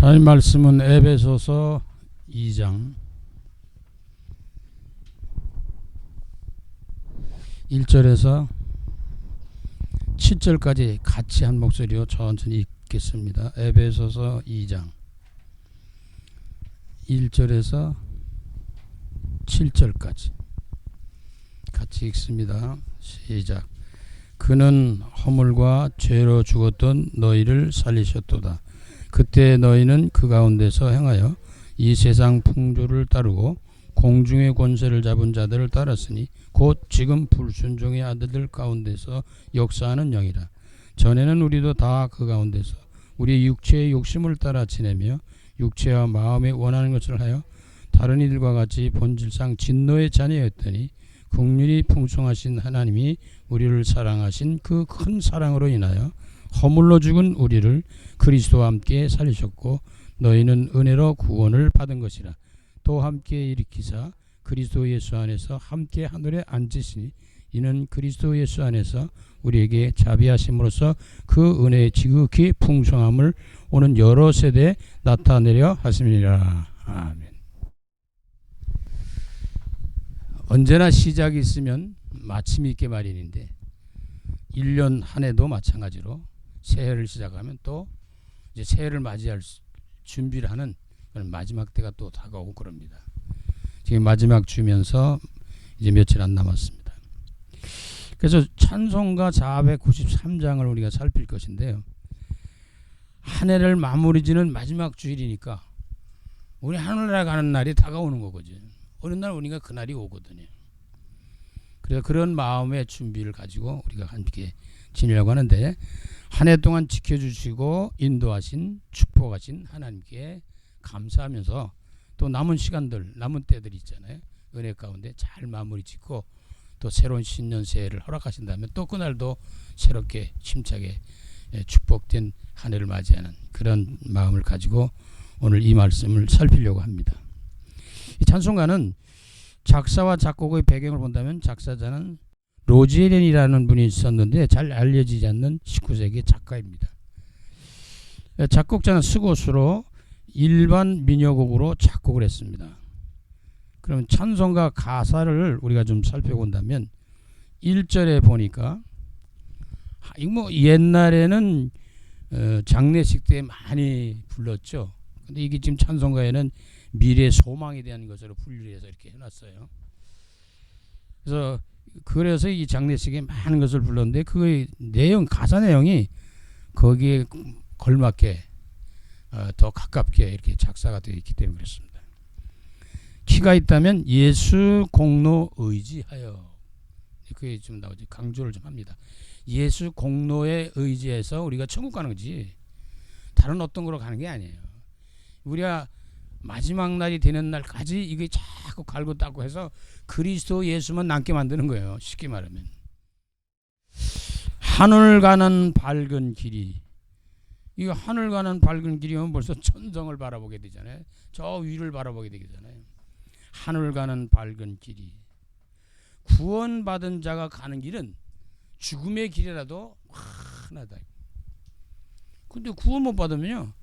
하나님 말씀은 에베소서 2장 1절에서 7절까지 같이 한 목소리로 천천히 읽겠습니다. 에베소서 2장 1절에서 7절까지 같이 읽습니다. 시작. 그는 허물과 죄로 죽었던 너희를 살리셨도다. 그때 너희는 그 가운데서 행하여 이 세상 풍조를 따르고 공중의 권세를 잡은 자들을 따랐으니 곧 지금 불순종의 아들들 가운데서 역사하는 영이라. 전에는 우리도 다 그 가운데서 우리 육체의 욕심을 따라 지내며 육체와 마음에 원하는 것을 하여 다른 이들과 같이 본질상 진노의 자녀였더니 긍휼이 풍성하신 하나님이 우리를 사랑하신 그 큰 사랑으로 인하여 허물로 죽은 우리를 그리스도와 함께 살리셨고 너희는 은혜로 구원을 받은 것이라. 또 함께 일으키사 그리스도 예수 안에서 함께 하늘에 앉으시니 이는 그리스도 예수 안에서 우리에게 자비하심으로써 그 은혜의 지극히 풍성함을 오는 여러 세대에 나타내려 하심이라. 아멘. 언제나 시작이 있으면 마침이 있게 마련인데 1년 한 해도 마찬가지로 새해를 시작하면 또 이제 새해를 맞이할 준비를 하는 그런 마지막 때가 또 다가오고 그럽니다. 지금 마지막 주면서 이제 며칠 안 남았습니다. 그래서 찬송가 493장을 우리가 살필 것인데요. 한 해를 마무리 지는 마지막 주일이니까 우리 하늘나라 가는 날이 다가오는 거거든요. 어느 날 우리가 그 날이 오거든요. 그래서 그런 마음의 준비를 가지고 우리가 함께 지내려고 하는데 한 해 동안 지켜주시고 인도하신 축복하신 하나님께 감사하면서 또 남은 시간들 남은 때들이 있잖아요. 은혜 가운데 잘 마무리 짓고 또 새로운 신년 새해를 허락하신다면 또 그날도 새롭게 힘차게 축복된 한 해를 맞이하는 그런 마음을 가지고 오늘 이 말씀을 살피려고 합니다. 이 찬송가는 작사와 작곡의 배경을 본다면 작사자는 로지에렌이라는 분이 있었는데 잘 알려지지 않는 19세기 작가입니다. 작곡자는 스고스로 일반 민요곡으로 작곡을 했습니다. 그러면 찬송가 가사를 우리가 좀 살펴본다면 1절에 보니까 뭐 옛날에는 장례식 때 많이 불렀죠. 근데 이게 지금 찬송가에는 미래 소망에 대한 것으로 분류를 해서 이렇게 해놨어요. 그래서 이 장례식에 많은 것을 불렀는데 그 내용 가사 내용이 거기에 걸맞게 더 가깝게 이렇게 작사가 되어 있기 때문에 그렇습니다. 키가 있다면 예수 공로 의지하여 그게 좀 나오지 강조를 좀 합니다. 예수 공로에 의지해서 우리가 천국 가는 거지 다른 어떤 거로 가는 게 아니에요. 우리가 마지막 날이 되는 날까지 이게 자꾸 갈고 닦고 해서 그리스도 예수만 남게 만드는 거예요. 쉽게 말하면 하늘 가는 밝은 길이 이 하늘 가는 밝은 길이면 벌써 천성을 바라보게 되잖아요. 저 위를 바라보게 되잖아요. 하늘 가는 밝은 길이 구원받은 자가 가는 길은 죽음의 길이라도 환하다. 근데 구원 못 받으면요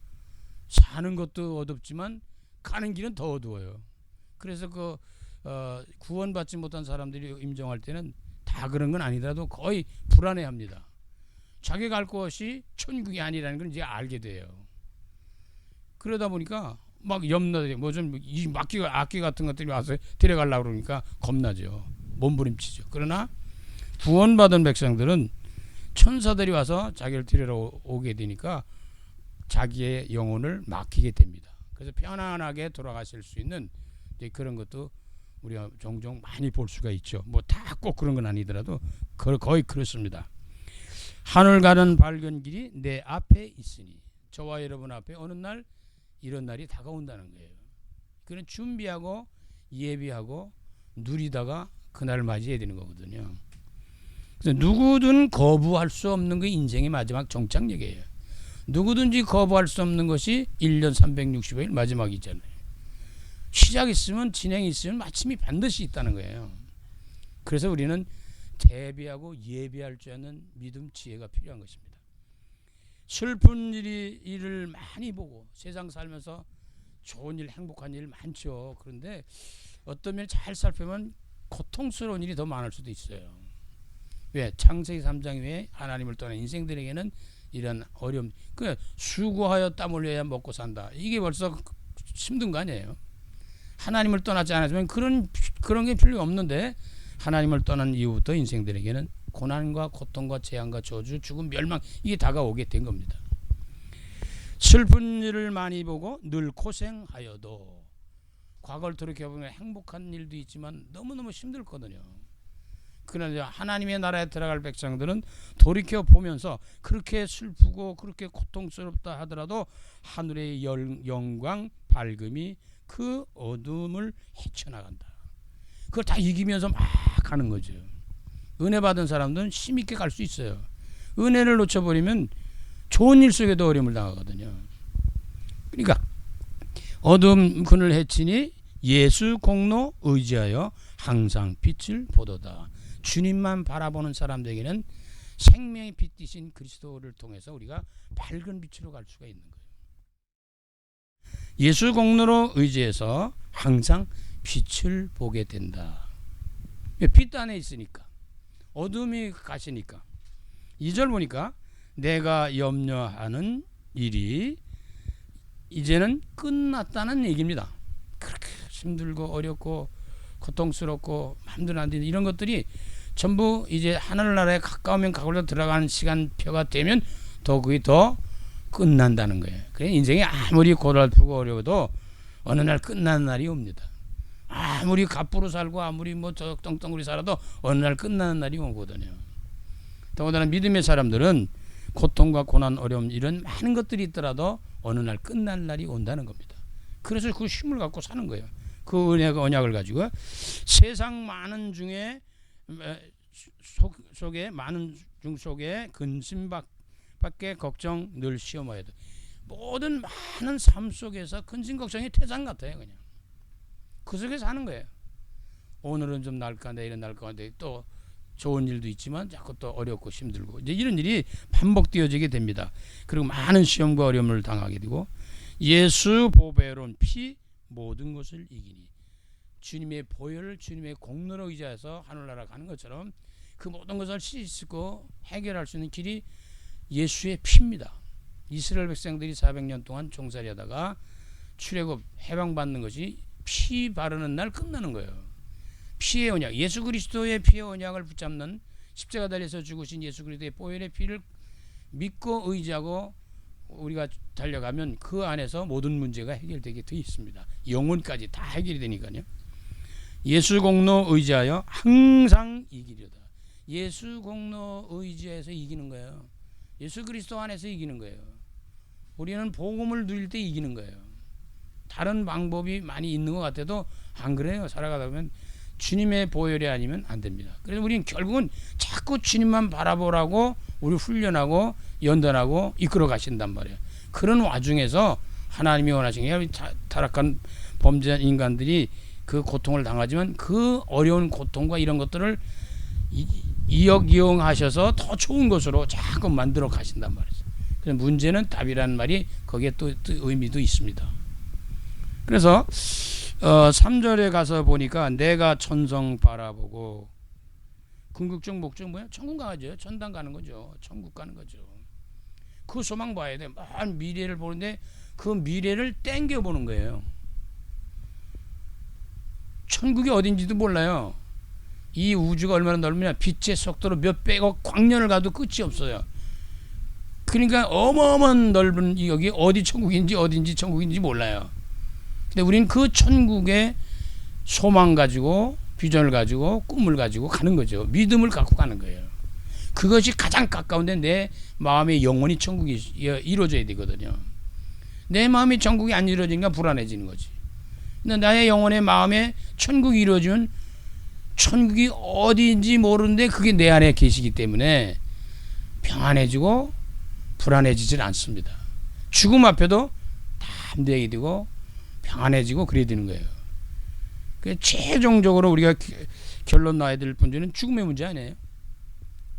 사는 것도 어둡지만 가는 길은 더 어두워요. 그래서 구원받지 못한 사람들이 임종할 때는 다 그런 건 아니더라도 거의 불안해합니다. 자기가 갈 곳이 천국이 아니라는 걸 이제 알게 돼요. 그러다 보니까 막 염려돼. 뭐 좀 이 악기 같은 것들이 와서 데려가려고 그러니까 겁나죠. 몸부림치죠. 그러나 구원받은 백성들은 천사들이 와서 자기를 데리러 오게 되니까 자기의 영혼을 맡기게 됩니다. 그래서 편안하게 돌아가실 수 있는 그런 것도 우리가 종종 많이 볼 수가 있죠. 뭐 다 꼭 그런 건 아니더라도 거의 그렇습니다. 하늘 가는 밝은 길이 내 앞에 있으니 저와 여러분 앞에 어느 날 이런 날이 다가온다는 거예요. 그는 준비하고 예비하고 누리다가 그날을 맞이해야 되는 거거든요. 그래서 누구든 거부할 수 없는 게 인생의 마지막 종착역이에요. 누구든지 거부할 수 없는 것이 1년 365일 마지막이잖아요. 시작이 있으면 진행이 있으면 마침이 반드시 있다는 거예요. 그래서 우리는 대비하고 예비할 줄 아는 믿음 지혜가 필요한 것입니다. 슬픈 일을 많이 보고 세상 살면서 좋은 일, 행복한 일 많죠. 그런데 어떤 면 잘 살펴보면 고통스러운 일이 더 많을 수도 있어요. 왜? 창세기 3장 외에 하나님을 떠난 인생들에게는 이런 어려움, 그 수고하여 땀 흘려야 먹고 산다. 이게 벌써 힘든 거 아니에요? 하나님을 떠나지 않았으면 그런 게 필요 없는데 하나님을 떠난 이후부터 인생들에게는 고난과 고통과 재앙과 저주, 죽음, 멸망 이게 다가오게 된 겁니다. 슬픈 일을 많이 보고 늘 고생하여도 과거를 돌이켜보면 행복한 일도 있지만 너무너무 힘들거든요. 그러나 하나님의 나라에 들어갈 백성들은 돌이켜보면서 그렇게 슬프고 그렇게 고통스럽다 하더라도 하늘의 영광, 밝음이 그 어둠을 헤쳐나간다. 그걸 다 이기면서 막 가는 거죠. 은혜 받은 사람들은 힘있게 갈 수 있어요. 은혜를 놓쳐버리면 좋은 일 속에도 어려움을 당하거든요. 그러니까 어둠 그늘 헤치니 예수 공로 의지하여 항상 빛을 보도다. 주님만 바라보는 사람들에게는 생명의 빛 되신 그리스도를 통해서 우리가 밝은 빛으로 갈 수가 있는 거예요. 예수 공로로 의지해서 항상 빛을 보게 된다. 빛 안에 있으니까, 어둠이 가시니까. 2절 보니까 내가 염려하는 일이 이제는 끝났다는 얘기입니다. 그렇게 힘들고 어렵고 고통스럽고 마음대로 안 되는 이런 것들이 전부 이제 하늘나라에 가까우면 가까울수록 들어가는 시간표가 되면 더 그게 더 끝난다는 거예요. 그래 인생이 아무리 고달프고 어려워도 어느 날 끝나는 날이 옵니다. 아무리 갑부로 살고 아무리 뭐 떵떵거리 살아도 어느 날 끝나는 날이 오거든요. 더군다나 믿음의 사람들은 고통과 고난, 어려움 이런 많은 것들이 있더라도 어느 날 끝날 날이 온다는 겁니다. 그래서 그 힘을 갖고 사는 거예요. 그 언약을 가지고 세상 많은 중에 속에 많은 중 속에 근심밖에 걱정 늘 시험해야 돼. 모든 많은 삶 속에서 근심 걱정이 태산 같아요. 그냥 그 속에 사는 거예요. 오늘은 좀 날까 내일은 날까 하는데 또 좋은 일도 있지만 자꾸 또 어렵고 힘들고 이제 이런 일이 반복되어지게 됩니다. 그리고 많은 시험과 어려움을 당하게 되고 예수 보배로운 피 모든 것을 이기니 주님의 보혈을 주님의 공로로 의지해서 하늘나라 가는 것처럼 그 모든 것을 씻고 해결할 수 있는 길이 예수의 피입니다. 이스라엘 백성들이 400년 동안 종살이하다가 출애굽 해방받는 것이 피 바르는 날 끝나는 거예요. 피의 언약, 예수 그리스도의 피의 언약을 붙잡는 십자가 달에서 죽으신 예수 그리스도의 보혈의 피를 믿고 의지하고 우리가 달려가면 그 안에서 모든 문제가 해결되게 되어 있습니다. 영혼까지 다 해결이 되니까요. 예수 공로 의지하여 항상 이기려다. 예수 공로 의지해서 이기는 거예요. 예수 그리스도 안에서 이기는 거예요. 우리는 복음을 누릴 때 이기는 거예요. 다른 방법이 많이 있는 것 같아도 안 그래요. 살아가다 보면 주님의 보혈이 아니면 안 됩니다. 그래서 우리는 결국은 자꾸 주님만 바라보라고 우리 훈련하고 연단하고 이끌어 가신단 말이에요. 그런 와중에서 하나님이 원하시는 게 타락한 범죄한 인간들이 그 고통을 당하지만 그 어려운 고통과 이런 것들을 이용하셔서 더 좋은 것으로 자꾸 만들어 가신단 말이죠. 그래서 문제는 답이라는 말이 거기에 또 의미도 있습니다. 그래서 3절에 가서 보니까 내가 천성 바라보고 궁극적 목적 뭐야? 천국 가죠. 천당 가는 거죠. 천국 가는 거죠. 그 소망 봐야 돼. 먼 미래를 보는데 그 미래를 땡겨 보는 거예요. 천국이 어딘지도 몰라요. 이 우주가 얼마나 넓으냐. 빛의 속도로 몇백억 광년을 가도 끝이 없어요. 그러니까 어마어마한 넓은 여기 어디 천국인지 어딘지 천국인지 몰라요. 근데 우리는 그 천국의 소망 가지고 비전을 가지고 꿈을 가지고 가는 거죠. 믿음을 갖고 가는 거예요. 그것이 가장 가까운데 내 마음의 영원히 천국이 이루어져야 되거든요. 내 마음의 천국이 안 이루어지니까 불안해지는 거지. 근데 나의 영혼의 마음에 천국이 이루어지면 천국이 어디인지 모르는데 그게 내 안에 계시기 때문에 평안해지고 불안해지질 않습니다. 죽음 앞에도 담대하게 되고 평안해지고 그래야 되는 거예요. 최종적으로 우리가 결론 나야 될 문제는 죽음의 문제 아니에요.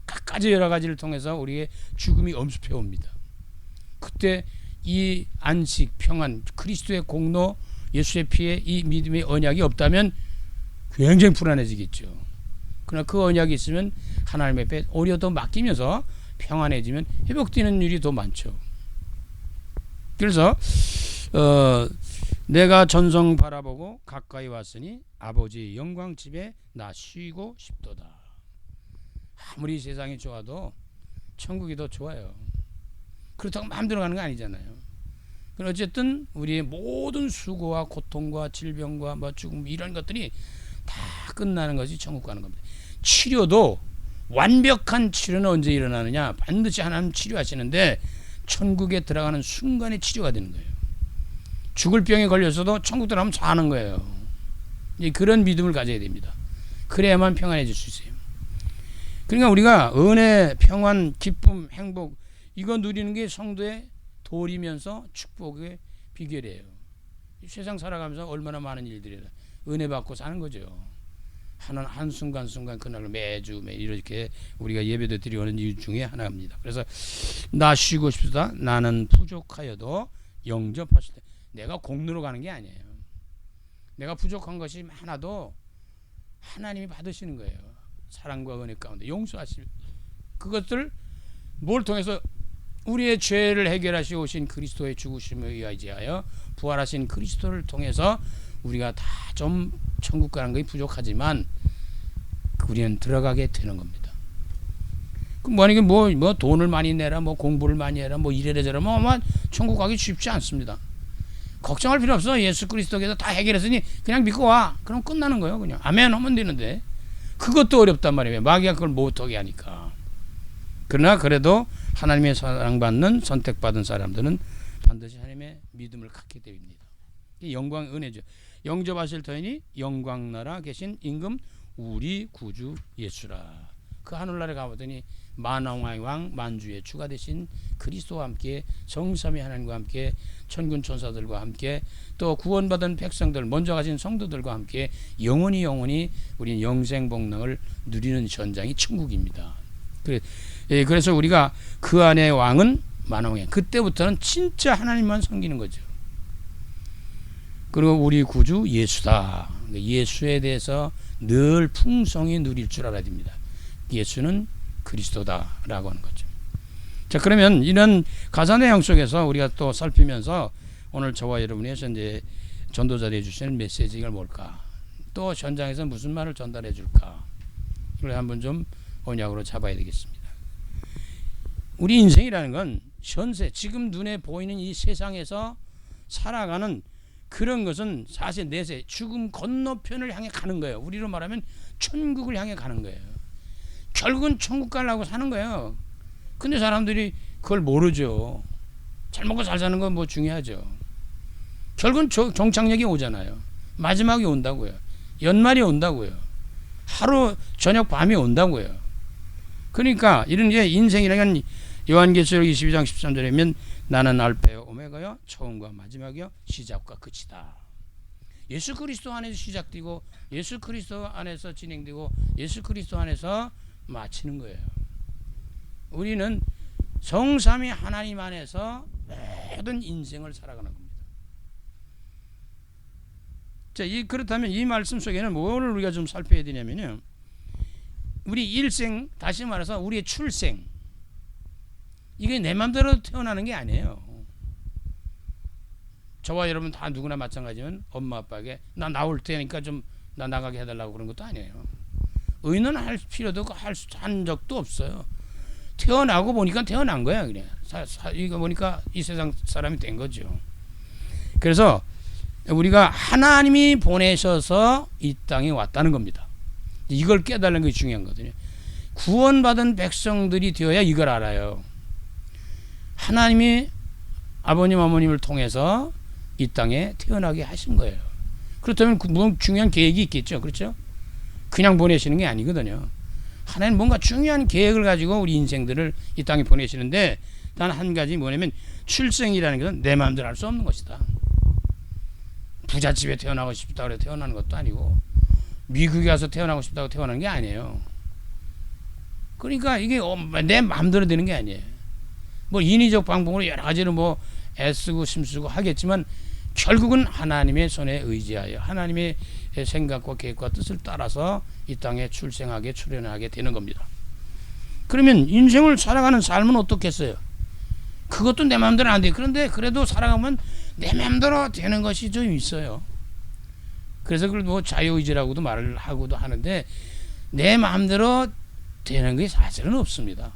각가지 여러 가지를 통해서 우리의 죽음이 엄습해 옵니다. 그때 이 안식, 평안, 그리스도의 공로, 예수의 피에 이 믿음의 언약이 없다면 굉장히 불안해지겠죠. 그러나 그 언약이 있으면 하나님의 앞에 오히려 더 맡기면서 평안해지면 회복되는 일이 더 많죠. 그래서 내가 전성 바라보고 가까이 왔으니 아버지의 영광 집에 나 쉬고 싶도다. 아무리 세상이 좋아도 천국이 더 좋아요. 그렇다고 마음대로 가는 거 아니잖아요. 어쨌든 우리의 모든 수고와 고통과 질병과 뭐 죽음 이런 것들이 다 끝나는 것이 천국 가는 겁니다. 치료도 완벽한 치료는 언제 일어나느냐? 반드시 하나님 치료하시는데 천국에 들어가는 순간에 치료가 되는 거예요. 죽을 병에 걸려서도 천국 들어가면 사는 거예요. 그런 믿음을 가져야 됩니다. 그래야만 평안해질 수 있어요. 그러니까 우리가 은혜, 평안, 기쁨, 행복 이거 누리는 게 성도의 도리면서 축복의 비결이에요. 세상 살아가면서 얼마나 많은 일들이 은혜 받고 사는 거죠. 한 순간순간 그날을 매주 이렇게 우리가 예배도 드리는 이유 중에 하나입니다. 그래서 나 쉬고 싶다. 나는 부족하여도 영접하실 때 내가 공로로 가는 게 아니에요. 내가 부족한 것이 많아도 하나님이 받으시는 거예요. 사랑과 은혜 가운데 용서하십니다. 그것들 뭘 통해서 우리의 죄를 해결하시 오신 그리스도의 죽으심에 의하여 부활하신 그리스도를 통해서 우리가 다 좀 천국 가는 것이 부족하지만 우리는 들어가게 되는 겁니다. 그 만약에 뭐 돈을 많이 내라, 뭐 공부를 많이 해라, 뭐 이래라 저래라, 뭐 천국 가기 쉽지 않습니다. 걱정할 필요 없어. 예수 그리스도께서 다 해결했으니 그냥 믿고 와. 그럼 끝나는 거예요. 그냥 아멘 하면 되는데 그것도 어렵단 말이에요. 마귀가 그걸 못하게 하니까. 그러나 그래도 하나님의 사랑받는 선택받은 사람들은 반드시 하나님의 믿음을 갖게 됩니다. 영광 은혜죠. 영접하실 터이니 영광나라 계신 임금 우리 구주 예수라. 그 하늘나라에 가보더니 만왕의 왕 만주의 주가 되신 그리스도와 함께 성삼위 하나님과 함께 천군 천사들과 함께 또 구원받은 백성들 먼저 가신 성도들과 함께 영원히 우리는 영생복락을 누리는 현장이 천국입니다. 그래서 우리가 그 안에 왕은 만왕의 그때부터는 진짜 하나님만 섬기는 거죠. 그리고 우리 구주 예수다. 예수에 대해서 늘 풍성히 누릴 줄 알아야 됩니다. 예수는 그리스도다라고 하는 거죠. 자, 그러면 이런 가사 내용 속에서 우리가 또 살피면서 오늘 저와 여러분이 현재 전도자들이 해주시는 메시지가 뭘까? 또 현장에서 무슨 말을 전달해 줄까? 이걸 한번 좀 언약으로 잡아야 되겠습니다. 우리 인생이라는 건 현세, 지금 눈에 보이는 이 세상에서 살아가는 그런 것은 사실 내세 죽음 건너편을 향해 가는 거예요. 우리로 말하면 천국을 향해 가는 거예요. 결국은 천국 가려고 사는 거예요. 근데 사람들이 그걸 모르죠. 잘 먹고 잘 사는 건 뭐 중요하죠. 결국은 종착역이 오잖아요. 마지막이 온다고요. 연말이 온다고요. 하루 저녁 밤이 온다고요. 그러니까 이런 게 인생이라는 건 요한계시록 22장 13절에 보면 나는 알파요 오메가요 처음과 마지막이요 시작과 끝이다. 예수 그리스도 안에서 시작되고 예수 그리스도 안에서 진행되고 예수 그리스도 안에서 마치는 거예요. 우리는 성삼위 하나님 안에서 모든 인생을 살아가는 겁니다. 자, 그렇다면 이 말씀 속에는 뭐를 우리가 좀 살펴야 되냐면요. 우리 일생, 다시 말해서 우리의 출생, 이게 내 맘대로 태어나는 게 아니에요. 저와 여러분 다 누구나 마찬가지면 엄마 아빠에게 나 나올 테니까 좀 나 나가게 해달라고 그런 것도 아니에요. 의논할 필요도 없고 한 적도 없어요. 태어나고 보니까 태어난 거야. 그냥 이거 보니까 이 세상 사람이 된 거죠. 그래서 우리가 하나님이 보내셔서 이 땅에 왔다는 겁니다. 이걸 깨달는 게 중요한 거거든요. 구원받은 백성들이 되어야 이걸 알아요. 하나님이 아버님 어머님을 통해서 이 땅에 태어나게 하신 거예요. 그렇다면 물론 중요한 계획이 있겠죠. 그렇죠? 그냥 보내시는 게 아니거든요. 하나님 뭔가 중요한 계획을 가지고 우리 인생들을 이 땅에 보내시는데 단 한 가지 뭐냐면 출생이라는 것은 내 마음대로 할 수 없는 것이다. 부잣집에 태어나고 싶다고 해서 태어나는 것도 아니고 미국에 가서 태어나고 싶다고 태어나는 게 아니에요. 그러니까 이게 내 마음대로 되는 게 아니에요. 뭐 인위적 방법으로 여러 가지로 뭐 애쓰고 힘쓰고 하겠지만 결국은 하나님의 손에 의지하여 하나님의 생각과 계획과 뜻을 따라서 이 땅에 출생하게 출현하게 되는 겁니다. 그러면 인생을 살아가는 삶은 어떻겠어요? 그것도 내 마음대로 안 돼. 그런데 그래도 살아가면 내 마음대로 되는 것이 좀 있어요. 그래서 그걸 뭐 자유의지라고도 말을 하고도 하는데 내 마음대로 되는 게 사실은 없습니다.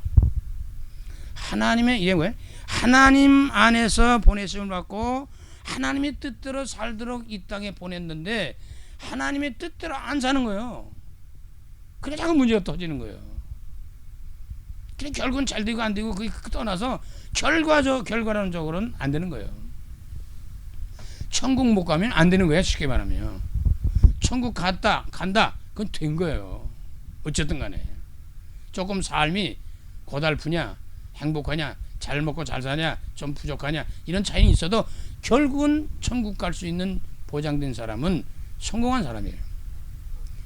하나님의 이게 뭐예요? 하나님 안에서 보내심을 받고 하나님의 뜻대로 살도록 이 땅에 보냈는데 하나님의 뜻대로 안 사는 거예요. 그래 자꾸 문제가 터지는 거예요. 그래 결국은 잘 되고 안 되고 그게 떠나서 결과론적으로는 안 되는 거예요. 천국 못 가면 안 되는 거예요. 쉽게 말하면 천국 간다 그건 된 거예요. 어쨌든 간에 조금 삶이 고달프냐 행복하냐 잘 먹고 잘 사냐 좀 부족하냐 이런 차이는 있어도 결국은 천국 갈 수 있는 보장된 사람은 성공한 사람이에요.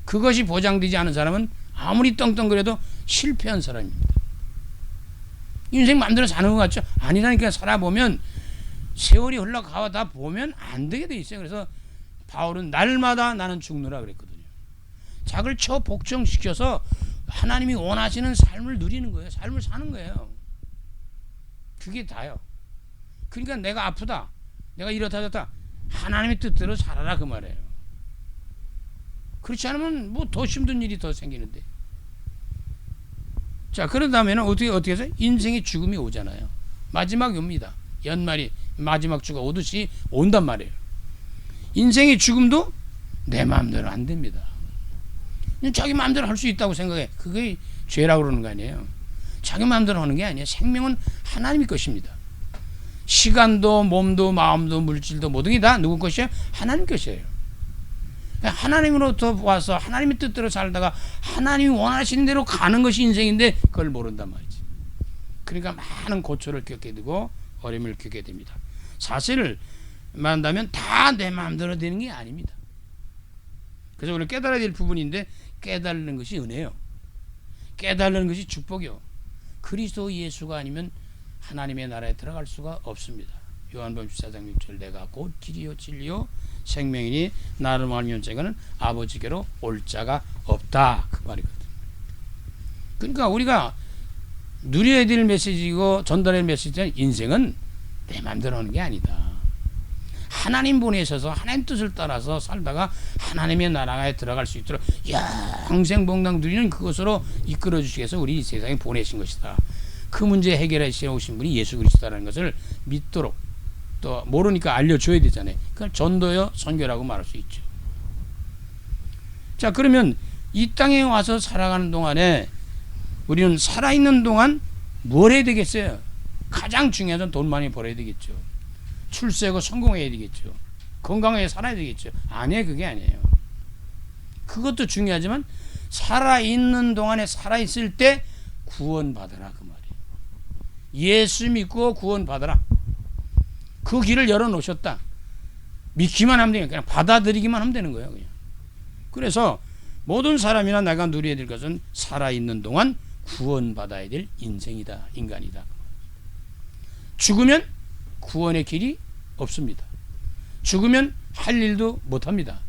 그것이 보장되지 않은 사람은 아무리 떵떵거려도 실패한 사람입니다. 인생 마음대로 사는 것 같죠? 아니라니까. 살아보면 세월이 흘러가다 보면 안 되게 돼 있어요. 그래서 바울은 날마다 나는 죽노라 그랬거든요. 자기를 복종시켜서 하나님이 원하시는 삶을 누리는 거예요. 삶을 사는 거예요. 그게 다요. 그러니까 내가 아프다 내가 이렇다 저렇다 하나님의 뜻대로 살아라 그 말이에요. 그렇지 않으면 뭐 더 힘든 일이 더 생기는데. 자 그러다면 어떻게 해서 인생의 죽음이 오잖아요. 마지막이 옵니다. 연말이 마지막 주가 오듯이 온단 말이에요. 인생의 죽음도 내 마음대로 안 됩니다. 자기 마음대로 할 수 있다고 생각해. 그게 죄라고 그러는 거 아니에요. 자기 마음대로 하는 게 아니에요. 생명은 하나님의 것입니다. 시간도 몸도 마음도 물질도 모든 게 다 누구 것이에요? 하나님 것이에요. 하나님으로부터 와서 하나님의 뜻대로 살다가 하나님이 원하시는 대로 가는 것이 인생인데 그걸 모른단 말이지. 그러니까 많은 고초를 겪게 되고 어려움을 겪게 됩니다. 사실을 말한다면 다 내 마음대로 되는 게 아닙니다. 그래서 우리 깨달아야 될 부분인데 깨달는 것이 은혜요. 깨달는 것이 축복이요. 그리스도 예수가 아니면 하나님의 나라에 들어갈 수가 없습니다. 요한복음 14장 6절 내가 곧 길이요 진리요 생명이니 나를 알면 자는 아버지께로 올 자가 없다 그 말이거든. 그러니까 우리가 누려야 될 메시지고 전달할 메시지는 인생은 내 마음대로 하는 게 아니다. 하나님 보내셔서 하나님 뜻을 따라서 살다가 하나님의 나라에 들어갈 수 있도록 영생복락 누리는 그것으로 이끌어 주시기 위해서 우리 이 세상에 보내신 것이다. 그 문제 해결하시러 오신 분이 예수 그리스도라는 것을 믿도록 또 모르니까 알려줘야 되잖아요. 그걸 전도요 선교라고 말할 수 있죠. 자 그러면 이 땅에 와서 살아가는 동안에 우리는 살아있는 동안 뭘 해야 되겠어요? 가장 중요한 건 돈 많이 벌어야 되겠죠. 출세하고 성공해야 되겠죠. 건강하게 살아야 되겠죠. 아니에요. 그게 아니에요. 그것도 중요하지만 살아있는 동안에 살아있을 때 구원받아라 그 말이에요. 예수 믿고 구원받아라. 그 길을 열어놓으셨다. 믿기만 하면 되니까 그냥 받아들이기만 하면 되는 거예요. 그냥. 그래서 모든 사람이나 내가 누려야 될 것은 살아있는 동안 구원받아야 될 인생이다. 인간이다. 죽으면 구원의 길이 없습니다. 죽으면 할 일도 못합니다.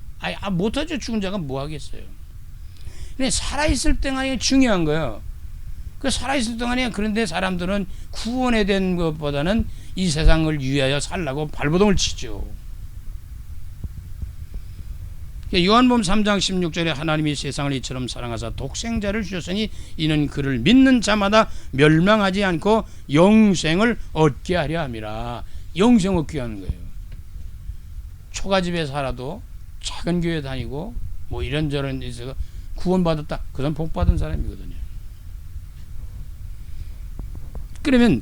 못하죠. 죽은 자가 뭐 하겠어요. 근데 살아있을 때가 중요한 거예요. 그 살아있을 동안에 그런데 사람들은 구원에 대한 것보다는 이 세상을 위하여 살라고 발버둥을 치죠. 요한복음 3장 16절에 하나님이 세상을 이처럼 사랑하사 독생자를 주셨으니 이는 그를 믿는 자마다 멸망하지 않고 영생을 얻게 하려 함이라. 영생 얻게 하는 거예요. 초가집에 살아도 작은 교회 다니고 뭐 이런저런 데서 구원받았다. 그 사람 복 받은 사람이거든요. 그러면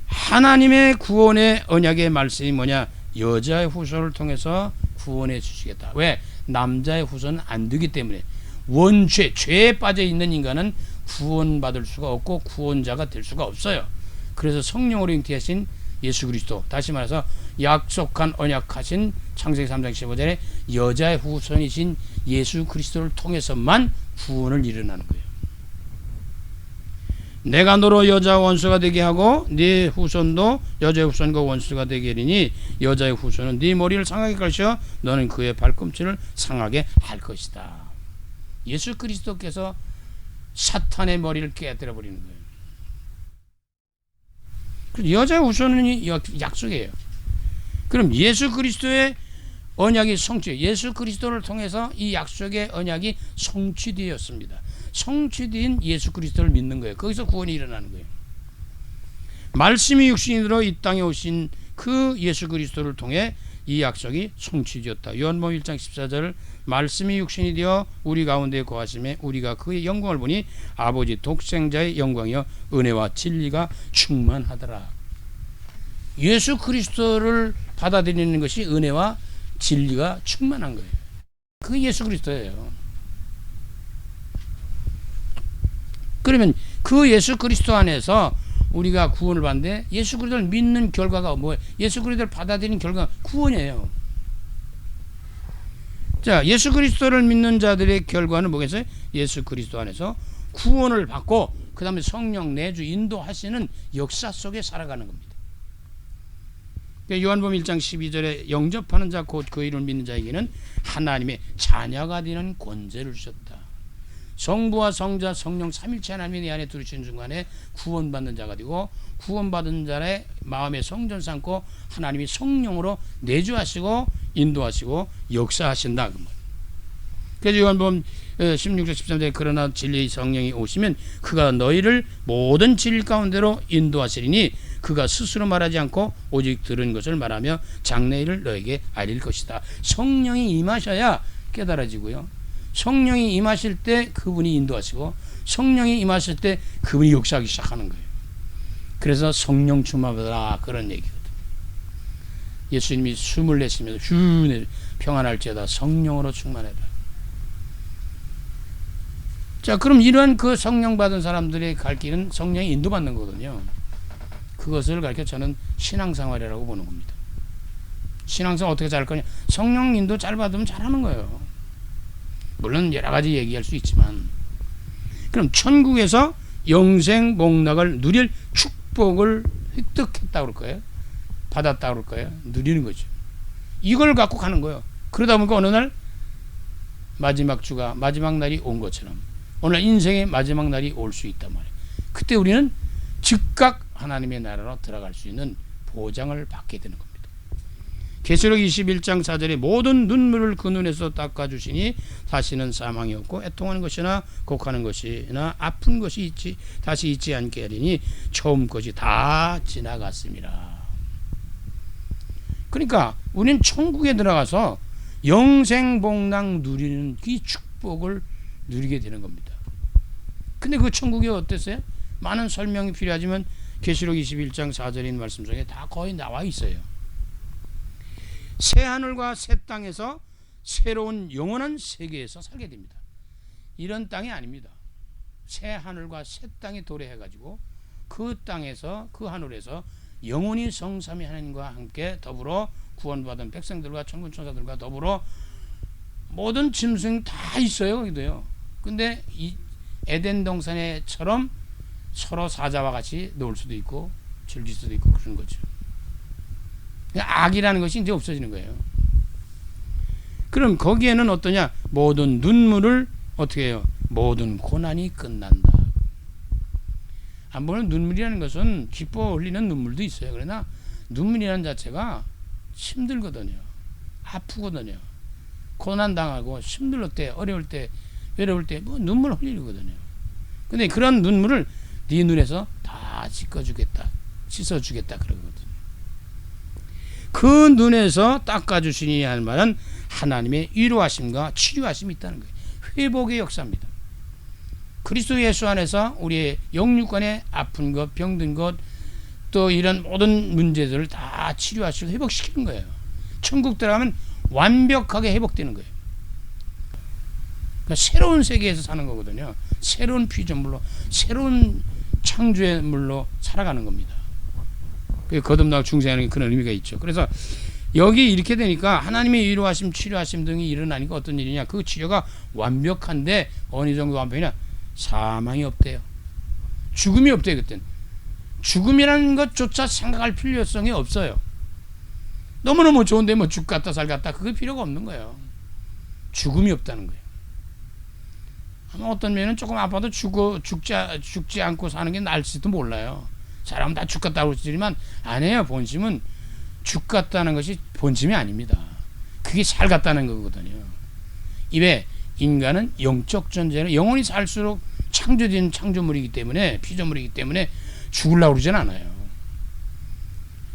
하나님의 구원의 언약의 말씀이 뭐냐? 여자의 후손을 통해서 구원해 주시겠다. 왜? 남자의 후손은 안 되기 때문에. 원죄, 죄에 빠져 있는 인간은 구원받을 수가 없고 구원자가 될 수가 없어요. 그래서 성령으로 잉태하신 예수 그리스도, 다시 말해서 약속한 언약하신 창세기 3장 15절에 여자의 후손이신 예수 그리스도를 통해서만 구원을 일어나는 거예요. 내가 너로 여자 원수가 되게 하고 네 후손도 여자의 후손과 원수가 되게 하리니 여자의 후손은 네 머리를 상하게 할 것이요 너는 그의 발꿈치를 상하게 할 것이다. 예수 그리스도께서 사탄의 머리를 깨뜨려 버리는 거예요. 여자의 후손은 약속이에요. 그럼 예수 그리스도의 언약이 성취, 예수 그리스도를 통해서 이 약속의 언약이 성취되었습니다. 성취된 예수 그리스도를 믿는 거예요. 거기서 구원이 일어나는 거예요. 말씀이 육신이 들어 이 땅에 오신 그 예수 그리스도를 통해 이 약속이 성취되었다. 요한복음 1장 14절 말씀이 육신이 되어 우리 가운데 거하심에 우리가 그의 영광을 보니 아버지 독생자의 영광이여 은혜와 진리가 충만하더라. 예수 그리스도를 받아들이는 것이 은혜와 진리가 충만한 거예요. 그게 예수 그리스도예요. 그러면 그 예수 그리스도 안에서 우리가 구원을 받는데 예수 그리스도를 믿는 결과가 뭐예요? 예수 그리스도를 받아들이는 결과가 구원이에요. 자, 예수 그리스도를 믿는 자들의 결과는 뭐겠어요? 예수 그리스도 안에서 구원을 받고 그 다음에 성령 내주 인도하시는 역사 속에 살아가는 겁니다. 요한복음 1장 12절에 영접하는 자 곧 그 이름을 믿는 자에게는 하나님의 자녀가 되는 권세를 주셨다. 성부와 성자 성령 삼일체 하나님이 내 안에 들으신 순간에 구원받는 자가 되고 구원받은 자의 마음에 성전 삼고 하나님이 성령으로 내주하시고 인도하시고 역사하신다. 그래서 요한복음 16절 13절에 그러나 진리의 성령이 오시면 그가 너희를 모든 진리 가운데로 인도하시리니 그가 스스로 말하지 않고 오직 들은 것을 말하며 장래일을 너에게 알릴 것이다. 성령이 임하셔야 깨달아지고요. 성령이 임하실 때 그분이 인도하시고 성령이 임하실 때 그분이 역사하기 시작하는 거예요. 그래서 성령 충만하라 그런 얘기거든요. 예수님이 숨을 내쉬면서 휴 평안할지어다 성령으로 충만해라. 자, 그럼 이러한 그 성령 받은 사람들의 갈 길은 성령이 인도받는 거거든요. 그것을 가르쳐 저는 신앙생활이라고 보는 겁니다. 신앙생활 어떻게 잘 거냐? 성령 인도 잘 받으면 잘하는 거예요. 물론 여러 가지 얘기할 수 있지만, 그럼 천국에서 영생 복락을 누릴 축복을 획득했다 그럴 거예요. 받았다 그럴 거예요. 누리는 거죠. 이걸 갖고 가는 거예요. 그러다 보니까 어느 날 마지막 주가 마지막 날이 온 것처럼 오늘 인생의 마지막 날이 올 수 있단 말이에요. 그때 우리는 즉각 하나님의 나라로 들어갈 수 있는 보장을 받게 되는 겁니다. 계시록 21장 4절에 모든 눈물을 그 눈에서 닦아주시니 다시는 사망이 없고 애통하는 것이나 곡하는 것이나 아픈 것이 다시 있지 않게 하리니 처음 것이 다 지나갔습니다. 그러니까 우리는 천국에 들어가서 영생복락 누리는 이 축복을 누리게 되는 겁니다. 근데 그 천국이 어땠어요? 많은 설명이 필요하지만 계시록 21장 4절인 말씀 중에 다 거의 나와 있어요. 새 하늘과 새 땅에서 새로운 영원한 세계에서 살게 됩니다. 이런 땅이 아닙니다. 새 하늘과 새 땅이 도래해가지고 그 땅에서 그 하늘에서 영원히 성삼위 하나님과 함께 더불어 구원받은 백성들과 천군 천사들과 더불어 모든 짐승 다 있어요. 거기도요. 근데 이 에덴 동산에처럼 서로 사자와 같이 놀 수도 있고 즐길 수도 있고 그런 거죠. 악이라는 것이 이제 없어지는 거예요. 그럼 거기에는 어떠냐? 모든 눈물을 어떻게 해요? 모든 고난이 끝난다. 물론 눈물이라는 것은 기뻐 흘리는 눈물도 있어요. 그러나 눈물이라는 자체가 힘들거든요. 아프거든요. 고난당하고 힘들 때, 어려울 때, 외로울 때 뭐 눈물 흘리거든요. 근데 그런 눈물을 네 눈에서 다 씻어주겠다, 씻어주겠다 그러거든요. 그 눈에서 닦아주시니 할 말은 하나님의 위로하심과 치료하심이 있다는 거예요. 회복의 역사입니다. 그리스도 예수 안에서 우리의 영육간의 아픈 것, 병든 것, 또 이런 모든 문제들을 다 치료하시고 회복시키는 거예요. 천국 들어가면 완벽하게 회복되는 거예요. 그러니까 새로운 세계에서 사는 거거든요. 새로운 피조물로, 새로운 창조물로 살아가는 겁니다. 거듭나고 중생하는 그런 의미가 있죠. 그래서 여기 이렇게 되니까 하나님의 위로하심, 치료하심 등이 일어나니까 어떤 일이냐? 그 치료가 완벽한데 어느 정도 완벽이냐? 사망이 없대요. 죽음이 없대요. 그때는 죽음이라는 것조차 생각할 필요성이 없어요. 너무너무 좋은데 뭐 죽겠다 살겠다 그게 필요가 없는 거예요. 죽음이 없다는 거예요. 아마 어떤 면은 조금 아파도 죽지 않고 사는 게 나을지도 몰라요. 사람은 다 죽겠다고 그러지만 아니에요. 본심은 죽겠다는 것이 본심이 아닙니다. 그게 살겠다는 거거든요. 이왜 인간은 영적 존재는 영원히 살수록 창조된 창조물이기 때문에 피조물이기 때문에 죽으려고 그러진 않아요.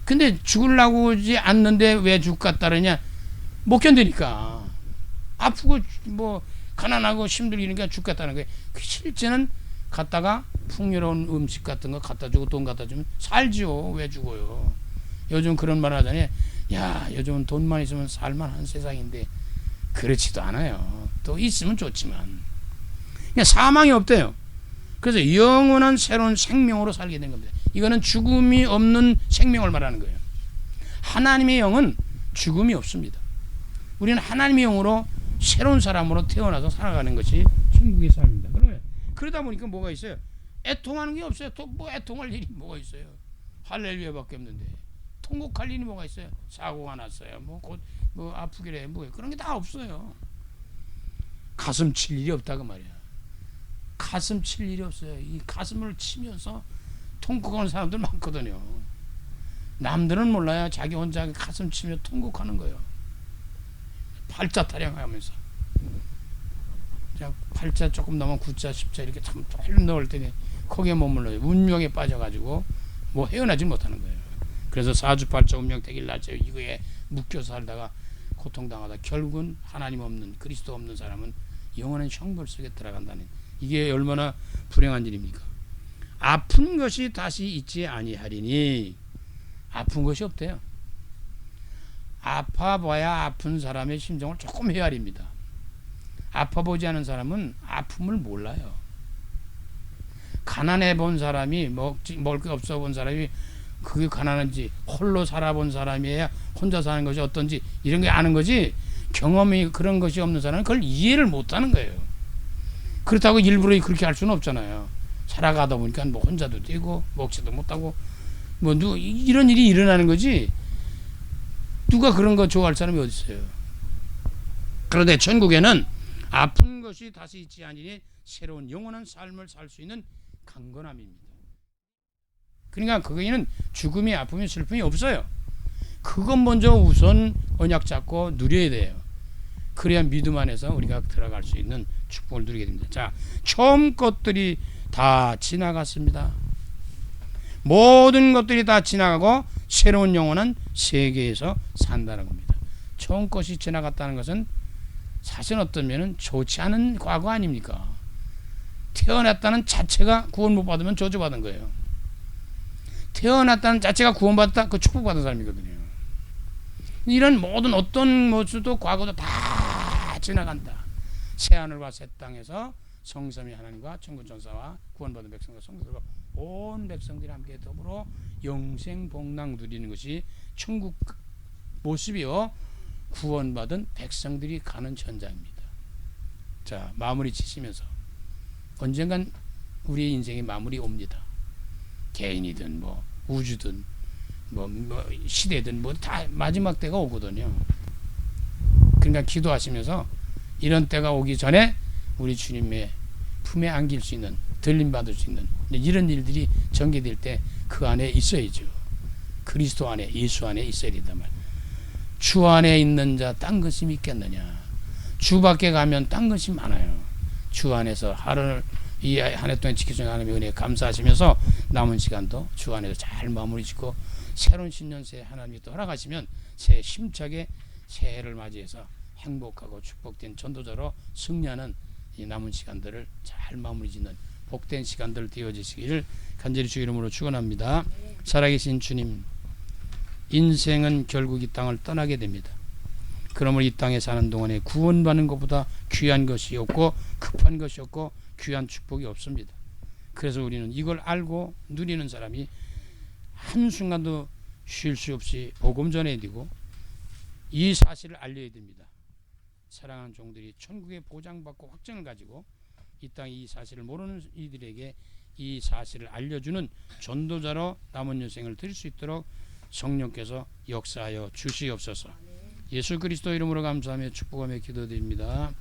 근데 죽으려고 그러지 않는데 왜 죽겠다 그러냐? 못 견디니까. 아프고 뭐 가난하고 힘들니까 죽겠다는 거예요. 그 실제는 갖다가 풍요로운 음식 같은 거 갖다 주고 돈 갖다 주면 살죠. 왜 죽어요? 요즘 그런 말 하잖아요. 야, 요즘은 돈만 있으면 살만한 세상인데 그렇지도 않아요. 또 있으면 좋지만 그냥 사망이 없대요. 그래서 영원한 새로운 생명으로 살게 된 겁니다. 이거는 죽음이 없는 생명을 말하는 거예요. 하나님의 영은 죽음이 없습니다. 우리는 하나님의 영으로 새로운 사람으로 태어나서 살아가는 것이 천국의 삶입니다. 그러다 보니까 뭐가 있어요? 애통하는 게 없어요. 또 뭐 애통할 일이 뭐가 있어요? 할렐루야밖에 없는데 통곡할 일이 뭐가 있어요? 사고가 났어요. 뭐 곧 뭐 아프기래 뭐 그런 게 다 없어요. 가슴 칠 일이 없다고 말이야. 가슴 칠 일이 없어요. 이 가슴을 치면서 통곡하는 사람들 많거든요. 남들은 몰라요. 자기 혼자 가슴 치며 통곡하는 거예요. 팔자 타령하면서 팔자 조금 넘으면 9자 10자 이렇게 참 넣을 때니 거기에 머물러요. 운명에 빠져가지고 뭐 헤어나지 못하는 거예요. 그래서 사주팔자 운명 되길 날짜요 이거에 묶여 살다가 고통당하다 결국은 하나님 없는 그리스도 없는 사람은 영원한 형벌 속에 들어간다는 이게 얼마나 불행한 일입니까? 아픈 것이 다시 있지 아니하리니 아픈 것이 없대요. 아파봐야 아픈 사람의 심정을 조금 헤아립니다. 아파보지 않은 사람은 아픔을 몰라요. 가난해 본 사람이 먹을 게 없어 본 사람이 그게 가난한지 홀로 살아본 사람이야 혼자 사는 것이 어떤지 이런 게 아는 거지 경험이 그런 것이 없는 사람은 그걸 이해를 못하는 거예요. 그렇다고 일부러 그렇게 할 수는 없잖아요. 살아가다 보니까 뭐 혼자도 되고 먹지도 못하고 뭐 이런 일이 일어나는 거지 누가 그런 거 좋아할 사람이 어디 있어요. 그런데 천국에는 아픈 것이 다시 있지 아니니 새로운 영원한 삶을 살 수 있는 강건함입니다. 그러니까 거기는 죽음이 아픔이 슬픔이 없어요. 그건 먼저 우선 언약 잡고 누려야 돼요. 그래야 믿음 안에서 우리가 들어갈 수 있는 축복을 누리게 됩니다. 자, 처음 것들이 다 지나갔습니다. 모든 것들이 다 지나가고 새로운 영혼은 세계에서 산다는 겁니다. 처음 것이 지나갔다는 것은 사실 어떤 면은 좋지 않은 과거 아닙니까? 태어났다는 자체가 구원 못 받으면 저주받은 거예요. 태어났다는 자체가 구원받았다 그 축복받은 사람이거든요. 이런 모든 어떤 모습도 과거도 다 지나간다. 새하늘과 새 땅에서 성삼위 하나님과 천군 천사와 구원받은 백성과 성도들과 온 백성들이 함께 더불어 영생 복락 누리는 것이 천국 모습이요 구원받은 백성들이 가는 현장입니다. 자, 마무리 치시면서 언젠간 우리의 인생의 마무리 옵니다. 개인이든 뭐 우주든 뭐 시대든 뭐 다 마지막 때가 오거든요. 그러니까 기도하시면서 이런 때가 오기 전에 우리 주님의 품에 안길 수 있는 들림 받을 수 있는 이런 일들이 전개될 때 그 안에 있어야죠. 그리스도 안에 예수 안에 있어야 된단 말이에요. 주 안에 있는 자 딴 것이 있겠느냐. 주 밖에 가면 딴 것이 많아요. 주 안에서 하루를 이 한 해 동안 지켜준 하나님의 은혜에 감사하시면서 남은 시간도 주 안에서 잘 마무리 짓고 새로운 신년 새해 하나님이 또 허락하시면 새해 힘차게 새해를 맞이해서 행복하고 축복된 전도자로 승리하는 이 남은 시간들을 잘 마무리 짓는 복된 시간들 되어지시기를 간절히 주 이름으로 축원합니다. 살아계신 주님, 인생은 결국 이 땅을 떠나게 됩니다. 그러므로 이 땅에 사는 동안에 구원받는 것보다 귀한 것이 없고 급한 것이 없고 귀한 축복이 없습니다. 그래서 우리는 이걸 알고 누리는 사람이 한순간도 쉴 수 없이 복음 전해야 되고 이 사실을 알려야 됩니다. 사랑하는 종들이 천국의 보장받고 확증을 가지고 이 땅에 이 사실을 모르는 이들에게 이 사실을 알려주는 전도자로 남은 여생을 드릴 수 있도록 성령께서 역사하여 주시옵소서. 예수 그리스도 이름으로 감사하며 축복하며 기도드립니다.